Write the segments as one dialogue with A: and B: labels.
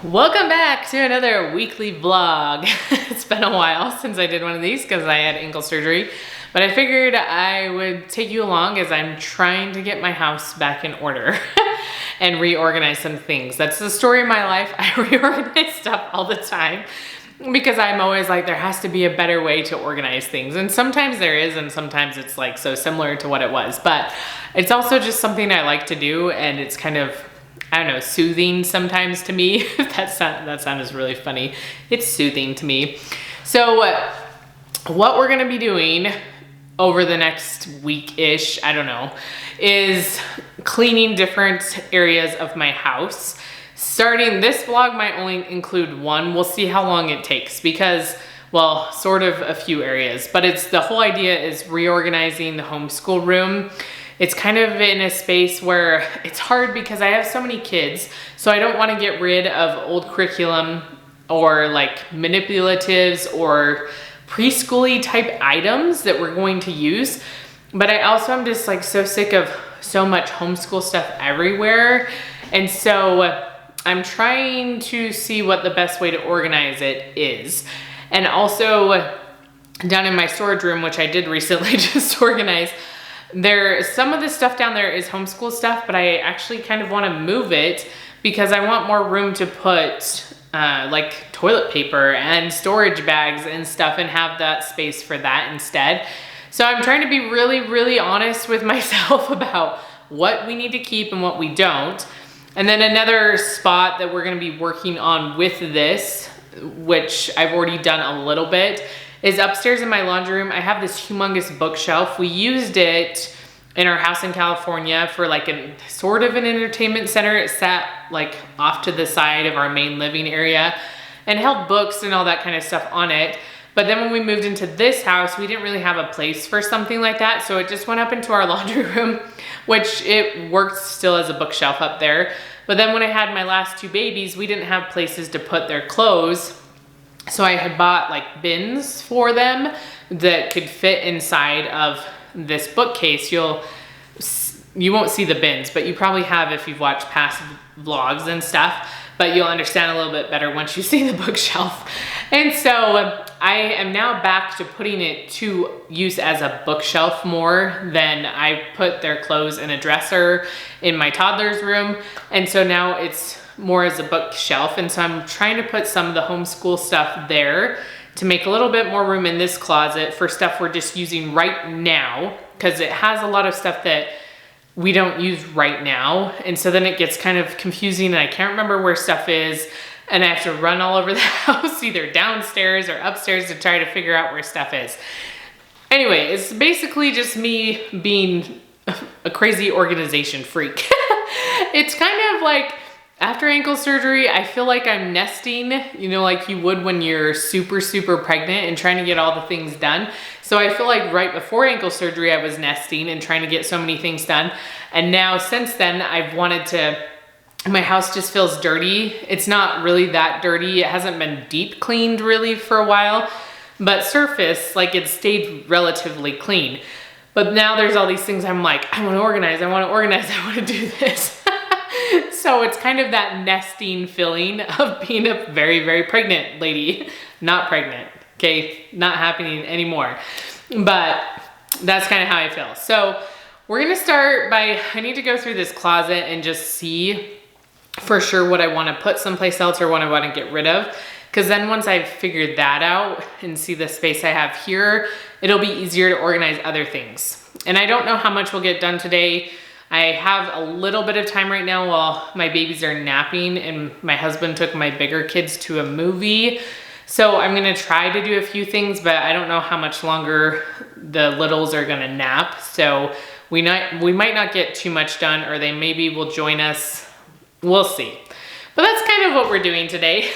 A: Welcome back to another weekly vlog. It's been a while since I did one of these because I had ankle surgery, but I figured I would take you along as I'm trying to get my house back in order and reorganize some things. That's the story of my life. I reorganize stuff all the time because I'm always like, there has to be a better way to organize things. And sometimes there is, and sometimes it's like so similar to what it was, but it's also just something I like to do, and it's kind of, I don't know, soothing sometimes to me. That sound is really funny. It's soothing to me. So what we're gonna be doing over the next week-ish, I don't know, is cleaning different areas of my house. Starting, this vlog might only include one. We'll see how long it takes because, well, sort of a few areas, but it's the whole idea is reorganizing the homeschool room. It's kind of in a space where it's hard because I have so many kids, so I don't want to get rid of old curriculum or like manipulatives or preschool-y type items that we're going to use. But I also am just like so sick of so much homeschool stuff everywhere. And so I'm trying to see what the best way to organize it is. And also down in my storage room, which I did recently just organize, some of the stuff down there is homeschool stuff, but I actually kind of want to move it because I want more room to put like toilet paper and storage bags and stuff and have that space for that instead. So I'm trying to be really, really honest with myself about what we need to keep and what we don't. And then another spot that we're going to be working on with this, which I've already done a little bit, is upstairs in my laundry room. I have this humongous bookshelf. We used it in our house in California for like a sort of an entertainment center. It sat like off to the side of our main living area and held books and all that kind of stuff on it. But then when we moved into this house, we didn't really have a place for something like that. So it just went up into our laundry room, which it worked still as a bookshelf up there. But then when I had my last two babies, we didn't have places to put their clothes. So I had bought like bins for them that could fit inside of this bookcase. You won't see the bins, but you probably have if you've watched past vlogs and stuff, but you'll understand a little bit better once you see the bookshelf. And so I am now back to putting it to use as a bookshelf more than I put their clothes in a dresser in my toddler's room. And so now it's more as a bookshelf, and so I'm trying to put some of the homeschool stuff there to make a little bit more room in this closet for stuff we're just using right now, because it has a lot of stuff that we don't use right now, and so then it gets kind of confusing and I can't remember where stuff is, and I have to run all over the house, either downstairs or upstairs, to try to figure out where stuff is. Anyway, it's basically just me being a crazy organization freak. It's kind of like, after ankle surgery, I feel like I'm nesting, you know, like you would when you're super, super pregnant and trying to get all the things done. So I feel like right before ankle surgery, I was nesting and trying to get so many things done. And now since then, I've wanted to, my house just feels dirty. It's not really that dirty. It hasn't been deep cleaned really for a while, but surface, like it stayed relatively clean. But now there's all these things I'm like, I want to organize, I want to organize, I want to do this. So it's kind of that nesting feeling of being a very, very pregnant lady. Not pregnant, okay? Not happening anymore. But that's kind of how I feel. So we're gonna start by, I need to go through this closet and just see for sure what I wanna put someplace else or what I wanna get rid of. Because then once I've figured that out and see the space I have here, it'll be easier to organize other things. And I don't know how much we'll get done today. I have a little bit of time right now while my babies are napping and my husband took my bigger kids to a movie. So I'm gonna try to do a few things, but I don't know how much longer the littles are gonna nap. So we might not get too much done, or they maybe will join us. We'll see. But that's kind of what we're doing today.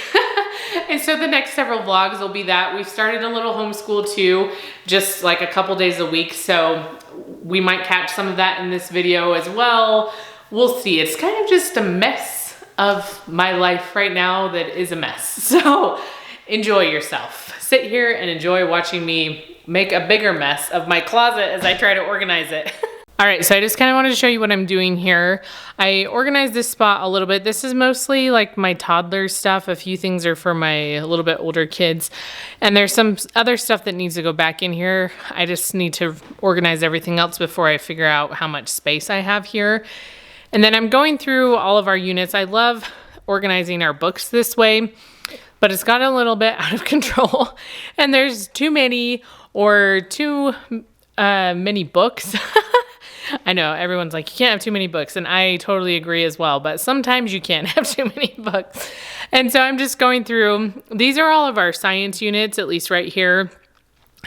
A: And so the next several vlogs will be that. We've started a little homeschool too, just like a couple days a week. So we might catch some of that in this video as well. We'll see. It's kind of just a mess of my life right now that is a mess. So enjoy yourself. Sit here and enjoy watching me make a bigger mess of my closet as I try to organize it. All right, so I just kind of wanted to show you what I'm doing here. I organized this spot a little bit. This is mostly like my toddler stuff. A few things are for my a little bit older kids. And there's some other stuff that needs to go back in here. I just need to organize everything else before I figure out how much space I have here. And then I'm going through all of our units. I love organizing our books this way, but it's got a little bit out of control. And there's too many or too many books. I know everyone's like, you can't have too many books, and I totally agree as well, but sometimes you can't have too many books. And so I'm just going through, these are all of our science units, at least right here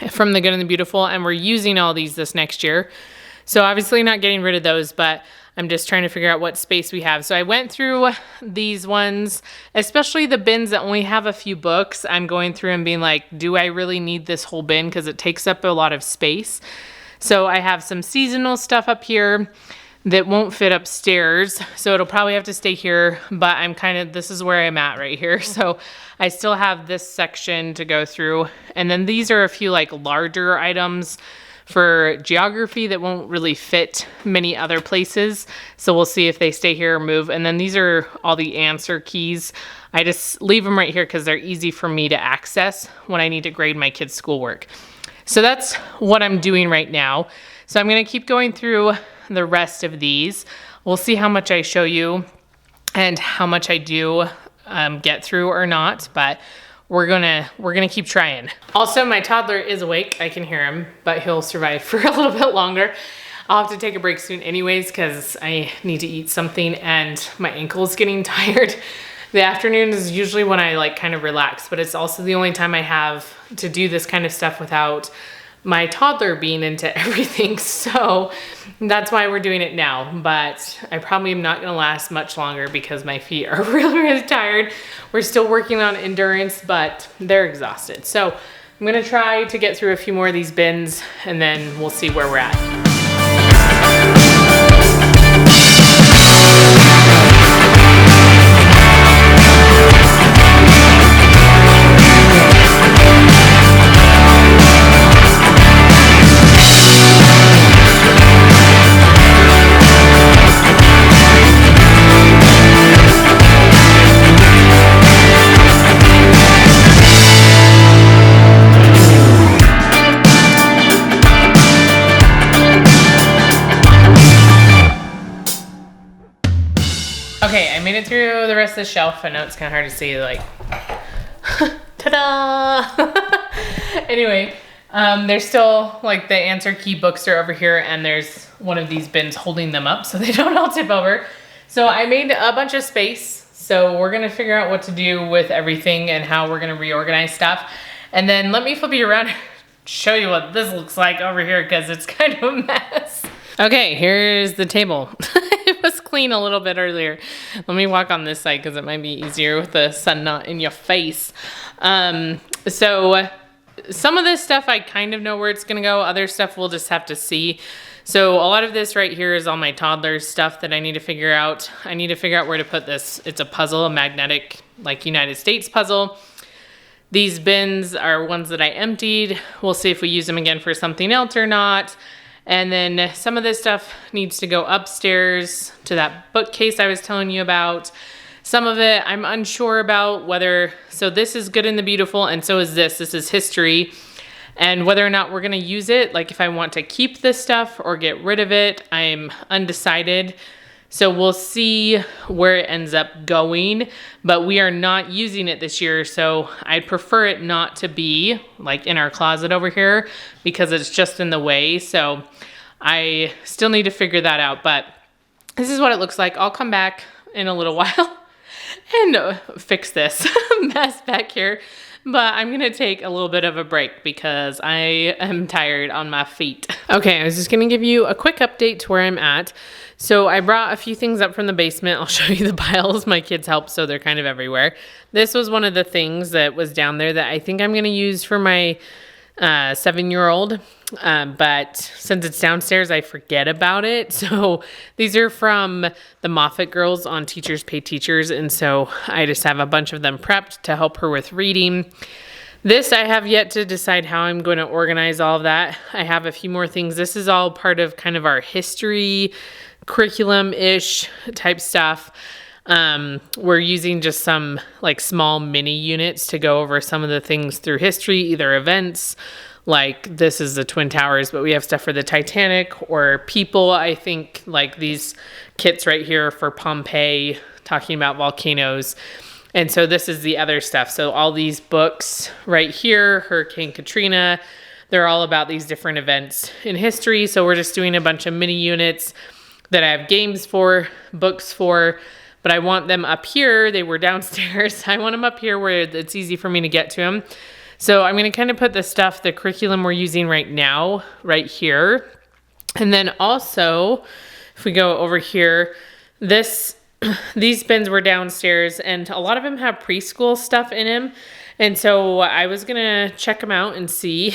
A: from The Good and the Beautiful, and we're using all these this next year. So obviously not getting rid of those, but I'm just trying to figure out what space we have. So I went through these ones, especially the bins that only have a few books. I'm going through and being like, do I really need this whole bin? Because it takes up a lot of space. So I have some seasonal stuff up here that won't fit upstairs. So it'll probably have to stay here, but this is where I'm at right here. So I still have this section to go through. And then these are a few like larger items for geography that won't really fit many other places. So we'll see if they stay here or move. And then these are all the answer keys. I just leave them right here because they're easy for me to access when I need to grade my kids' schoolwork. So that's what I'm doing right now. So I'm going to keep going through the rest of these. We'll see how much I show you and how much I do get through or not, but we're gonna keep trying. Also, my toddler is awake. I can hear him, but he'll survive for a little bit longer. I'll have to take a break soon anyways because I need to eat something and my ankle's getting tired. The afternoon is usually when I like kind of relax, but it's also the only time I have to do this kind of stuff without my toddler being into everything. So that's why we're doing it now, but I probably am not gonna last much longer because my feet are really, really tired. We're still working on endurance, but they're exhausted. So I'm gonna try to get through a few more of these bins and then we'll see where we're at. Okay, I made it through the rest of the shelf. I know it's kind of hard to see, like, ta-da! Anyway, there's still, like, the answer key books are over here, and there's one of these bins holding them up so they don't all tip over. So I made a bunch of space, so we're gonna figure out what to do with everything and how we're gonna reorganize stuff. And then let me flip you around and show you what this looks like over here, because it's kind of a mess. Okay, here's the table. It was clean a little bit earlier. Let me walk on this side because it might be easier with the sun not in your face. So some of this stuff I kind of know where it's gonna go. Other stuff we'll just have to see. So a lot of this right here is all my toddler's stuff that I need to figure out. I need to figure out where to put this. It's a puzzle, a magnetic, like United States puzzle. These bins are ones that I emptied. We'll see if we use them again for something else or not. And then some of this stuff needs to go upstairs to that bookcase I was telling you about. Some of it I'm unsure about whether, so this is Good and the Beautiful, and so is this. This is history. And whether or not we're gonna use it, like if I want to keep this stuff or get rid of it, I'm undecided. So we'll see where it ends up going, but we are not using it this year. So I'd prefer it not to be like in our closet over here because it's just in the way. So I still need to figure that out, but this is what it looks like. I'll come back in a little while and fix this mess back here. But I'm gonna take a little bit of a break because I am tired on my feet. Okay, I was just gonna give you a quick update to where I'm at. So I brought a few things up from the basement. I'll show you the piles. My kids help, so they're kind of everywhere. This was one of the things that was down there that I think I'm gonna use for my 7-year-old. But since it's downstairs, I forget about it. So these are from the Moffat girls on Teachers Pay Teachers. And so I just have a bunch of them prepped to help her with reading. This, I have yet to decide how I'm going to organize all of that. I have a few more things. This is all part of kind of our history curriculum-ish type stuff. We're using just some like small mini units to go over some of the things through history, either events, like this is the Twin Towers, but we have stuff for the Titanic or people. I think like these kits right here for Pompeii, talking about volcanoes. And so this is the other stuff. So all these books right here, Hurricane Katrina, they're all about these different events in history. So we're just doing a bunch of mini units that I have games for, books for, but I want them up here. They were downstairs. I want them up here where it's easy for me to get to them. So I'm going to kind of put the stuff, the curriculum we're using right now, right here. And then also, if we go over here, these bins were downstairs and a lot of them have preschool stuff in them. And so I was going to check them out and see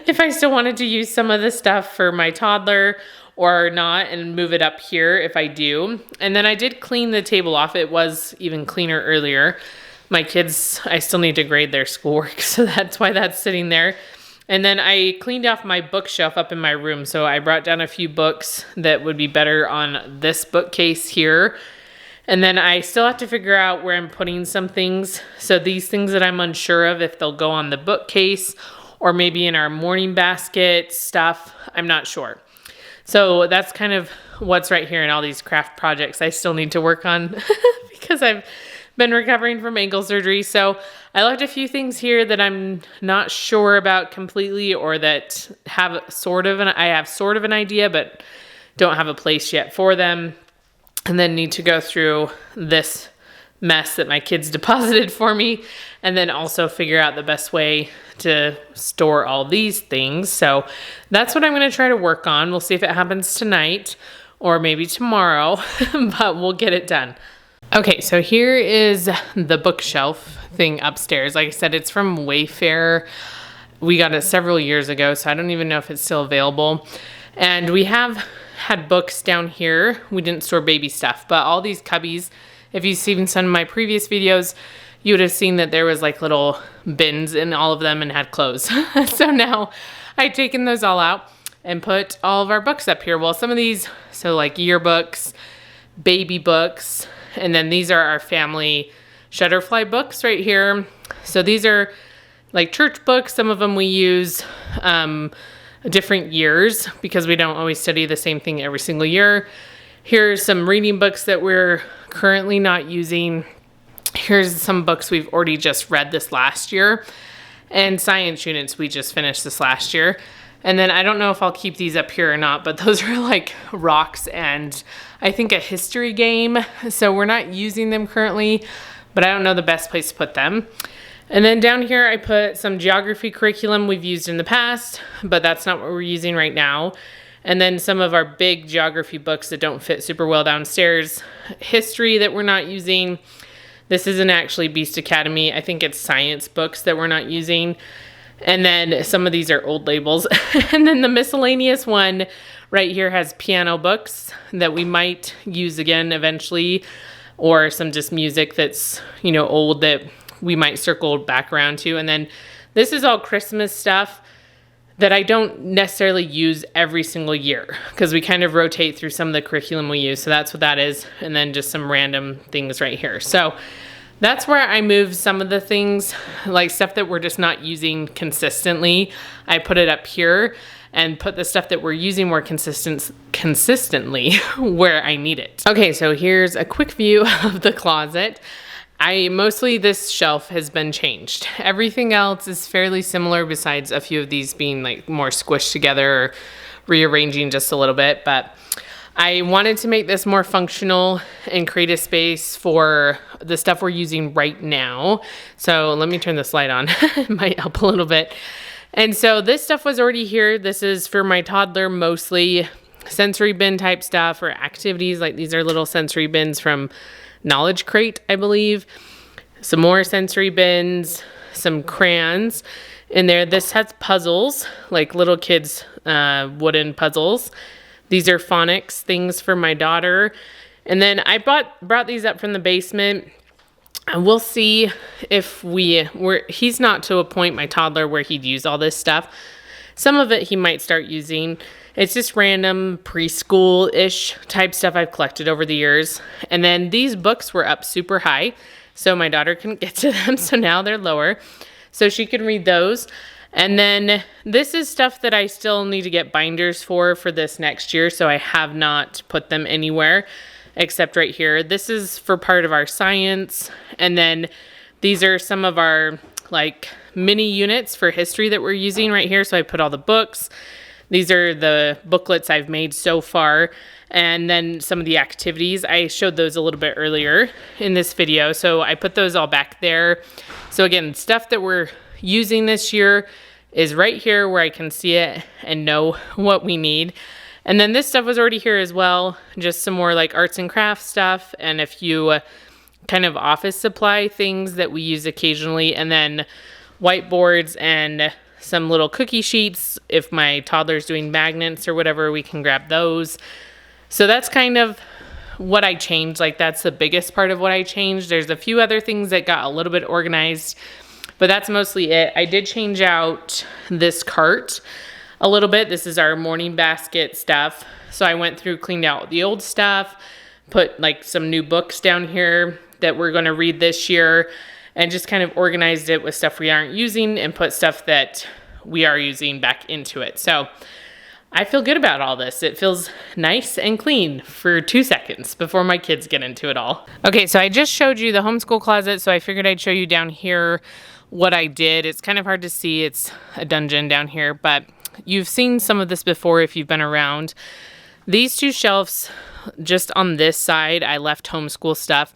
A: if I still wanted to use some of the stuff for my toddler or not and move it up here if I do. And then I did clean the table off. It was even cleaner earlier. My kids, I still need to grade their schoolwork, so that's why that's sitting there. And then I cleaned off my bookshelf up in my room. So I brought down a few books that would be better on this bookcase here. And then I still have to figure out where I'm putting some things. So these things that I'm unsure of, if they'll go on the bookcase or maybe in our morning basket stuff, I'm not sure. So that's kind of what's right here in all these craft projects I still need to work on because I've been recovering from ankle surgery. So I left a few things here that I'm not sure about completely or that have I have sort of an idea, but don't have a place yet for them. And then need to go through this mess that my kids deposited for me and then also figure out the best way to store all these things. So that's what I'm going to try to work on. We'll see if it happens tonight or maybe tomorrow, but we'll get it done. Okay, so here is the bookshelf thing upstairs. Like I said, it's from Wayfair. We got it several years ago, so I don't even know if it's still available. And we have had books down here. We didn't store baby stuff, but all these cubbies, if you've seen some of my previous videos, you would have seen that there was like little bins in all of them and had clothes. So now I've taken those all out and put all of our books up here. Well, some of these, so like yearbooks, baby books, and then these are our family Shutterfly books right here. So these are like church books. Some of them we use different years because we don't always study the same thing every single year. Here's some reading books that we're currently not using. Here's some books we've already just read this last year. And science units we just finished this last year. And then I don't know if I'll keep these up here or not, but those are like rocks and I think a history game. So we're not using them currently, but I don't know the best place to put them. And then down here I put some geography curriculum we've used in the past, but that's not what we're using right now. And then some of our big geography books that don't fit super well downstairs. History that we're not using. This isn't actually Beast Academy. I think it's science books that we're not using. And then some of these are old labels. And then the miscellaneous one right here has piano books that we might use again eventually, or some just music that's, old that we might circle back around to. And then this is all Christmas stuff that I don't necessarily use every single year because we kind of rotate through some of the curriculum we use. So that's what that is. And then just some random things right here. So that's where I move some of the things, like stuff that we're just not using consistently. I put it up here and put the stuff that we're using more consistently where I need it. Okay, so here's a quick view of the closet. This shelf has been changed. Everything else is fairly similar besides a few of these being like more squished together or rearranging just a little bit, but I wanted to make this more functional and create a space for the stuff we're using right now. So let me turn this light on. It might help a little bit. And so this stuff was already here. This is for my toddler, mostly sensory bin type stuff or activities. Like these are little sensory bins from Knowledge Crate, I believe. Some more sensory bins, some crayons in there. This has puzzles, like little kids' wooden puzzles. These are phonics things for my daughter. And then I brought these up from the basement. And we'll see if he's not to a point, my toddler, where he'd use all this stuff. Some of it he might start using. It's just random preschool-ish type stuff I've collected over the years. And then these books were up super high, so my daughter couldn't get to them, so now they're lower. So she can read those. And then this is stuff that I still need to get binders for this next year, so I have not put them anywhere except right here. This is for part of our science. And then these are some of our like mini units for history that we're using right here. So I put all the books. These are the booklets I've made so far. And then some of the activities. I showed those a little bit earlier in this video. So I put those all back there. So again, stuff that we're using this year is right here where I can see it and know what we need. And then this stuff was already here as well. Just some more like arts and crafts stuff and a few kind of office supply things that we use occasionally. And then whiteboards and some little cookie sheets. If my toddler's doing magnets or whatever, we can grab those. So that's kind of what I changed. Like that's the biggest part of what I changed. There's a few other things that got a little bit organized, but that's mostly it. I did change out this cart a little bit. This is our morning basket stuff. So I went through, cleaned out the old stuff, put like some new books down here that we're going to read this year, and just kind of organized it with stuff we aren't using and put stuff that we are using back into it. So I feel good about all this. It feels nice and clean for 2 seconds before my kids get into it all. Okay, so I just showed you the homeschool closet, so I figured I'd show you down here what I did. It's kind of hard to see. It's a dungeon down here, but you've seen some of this before if you've been around. These two shelves, just on this side, I left homeschool stuff.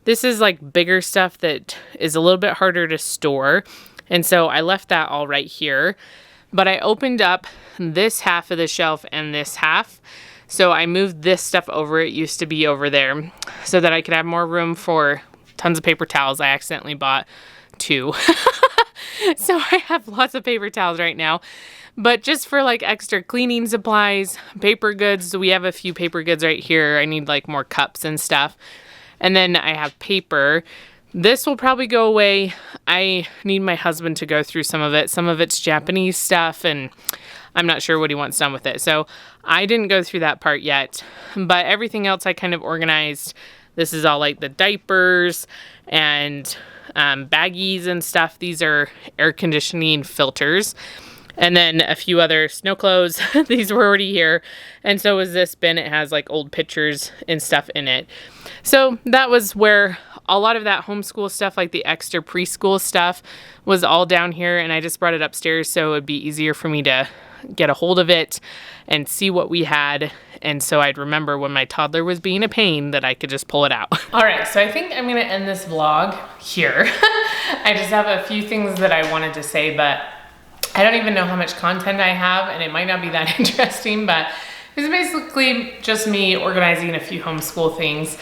A: This is like bigger stuff that is a little bit harder to store. And so I left that all right here. But I opened up this half of the shelf and this half. So I moved this stuff over. It used to be over there so that I could have more room for tons of paper towels. I accidentally bought 2. So I have lots of paper towels right now. But just for like extra cleaning supplies, paper goods, we have a few paper goods right here. I need like more cups and stuff. And then I have paper. This will probably go away. I need my husband to go through some of it. Some of it's Japanese stuff, and I'm not sure what he wants done with it. So I didn't go through that part yet. But everything else I kind of organized. This is all like the diapers and baggies and stuff. These are air conditioning filters. And then a few other snow clothes. These were already here. And so is this bin. It has like old pictures and stuff in it. So that was where a lot of that homeschool stuff, like the extra preschool stuff, was all down here. And I just brought it upstairs so it'd be easier for me to get a hold of it and see what we had. And so I'd remember when my toddler was being a pain that I could just pull it out. All right, so I think I'm gonna end this vlog here. I just have a few things that I wanted to say, but I don't even know how much content I have, and it might not be that interesting, but it's basically just me organizing a few homeschool things.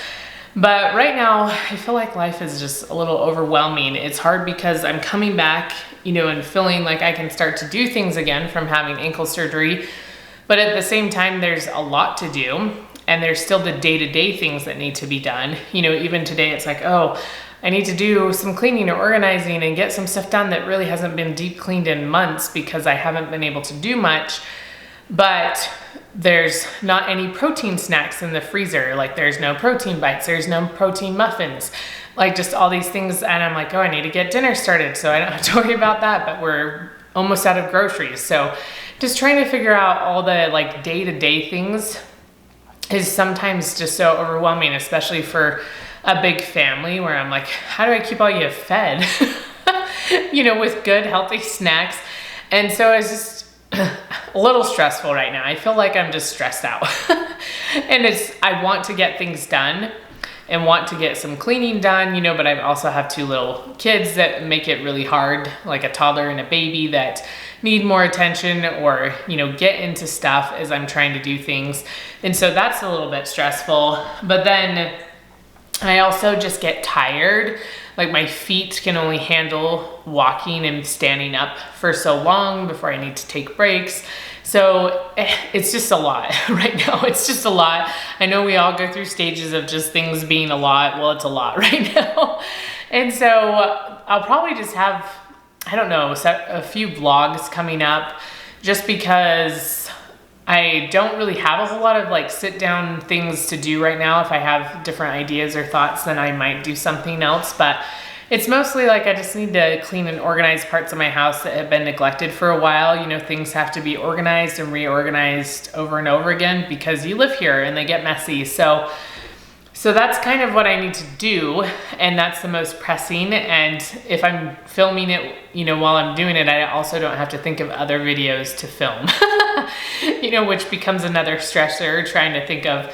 A: But right now, I feel like life is just a little overwhelming. It's hard because I'm coming back, you know, and feeling like I can start to do things again from having ankle surgery. But at the same time, there's a lot to do, and there's still the day-to-day things that need to be done. You know, even today, it's like, oh, I need to do some cleaning or organizing and get some stuff done that really hasn't been deep cleaned in months because I haven't been able to do much. But there's not any protein snacks in the freezer. Like there's no protein bites, there's no protein muffins, like just all these things. And I'm like, oh, I need to get dinner started so I don't have to worry about that, but we're almost out of groceries. So just trying to figure out all the like day-to-day things is sometimes just so overwhelming, especially for a big family where I'm like, how do I keep all you fed? You know, with good, healthy snacks. And so it's just a little stressful right now. I feel like I'm just stressed out. And I want to get things done and want to get some cleaning done, you know, but I also have 2 little kids that make it really hard, like a toddler and a baby that need more attention or, you know, get into stuff as I'm trying to do things. And so that's a little bit stressful. But then I also just get tired. Like my feet can only handle walking and standing up for so long before I need to take breaks. So it's just a lot right now. It's just a lot. I know we all go through stages of just things being a lot. Well, it's a lot right now. And so I'll probably just have, I don't know, a few vlogs coming up just because I don't really have a whole lot of like sit down things to do right now. If I have different ideas or thoughts, then I might do something else. But it's mostly like I just need to clean and organize parts of my house that have been neglected for a while. You know, things have to be organized and reorganized over and over again because you live here and they get messy. So that's kind of what I need to do, and that's the most pressing. And if I'm filming it, you know, while I'm doing it, I also don't have to think of other videos to film, you know, which becomes another stressor, trying to think of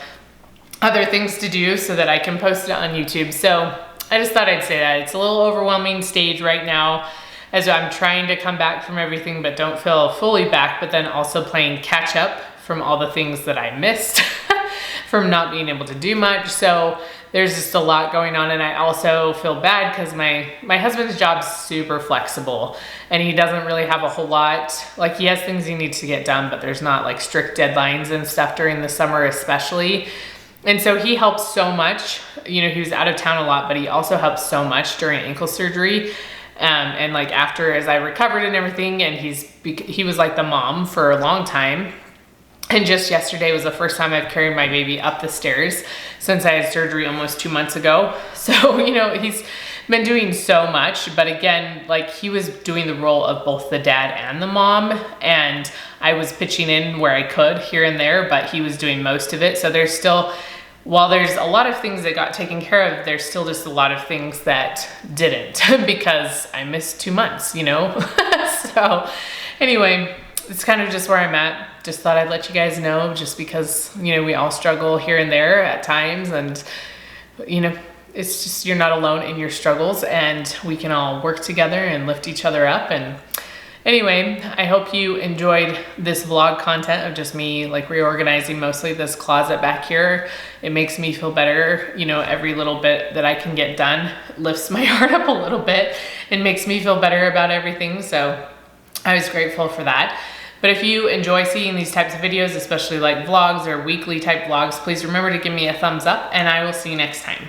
A: other things to do so that I can post it on YouTube. So I just thought I'd say that. It's a little overwhelming stage right now as I'm trying to come back from everything, but don't feel fully back, but then also playing catch up from all the things that I missed from not being able to do much. So there's just a lot going on. And I also feel bad because my husband's job's super flexible and he doesn't really have a whole lot. Like, he has things he needs to get done, but there's not like strict deadlines and stuff during the summer especially. And so he helps so much. You know, he was out of town a lot, but he also helps so much during ankle surgery. And like after, as I recovered and everything, and he was like the mom for a long time. And just yesterday was the first time I've carried my baby up the stairs since I had surgery almost 2 months ago. So, you know, he's been doing so much, but again, like, he was doing the role of both the dad and the mom, and I was pitching in where I could here and there, but he was doing most of it. So there's still, while there's a lot of things that got taken care of, there's still just a lot of things that didn't because I missed 2 months, you know? So anyway, it's kind of just where I'm at. Just thought I'd let you guys know, just because, you know, we all struggle here and there at times, and, you know, it's just, you're not alone in your struggles, and we can all work together and lift each other up. And anyway, I hope you enjoyed this vlog content of just me like reorganizing mostly this closet back here. It makes me feel better. You know, every little bit that I can get done lifts my heart up a little bit and makes me feel better about everything. So I was grateful for that. But if you enjoy seeing these types of videos, especially like vlogs or weekly type vlogs, please remember to give me a thumbs up, and I will see you next time.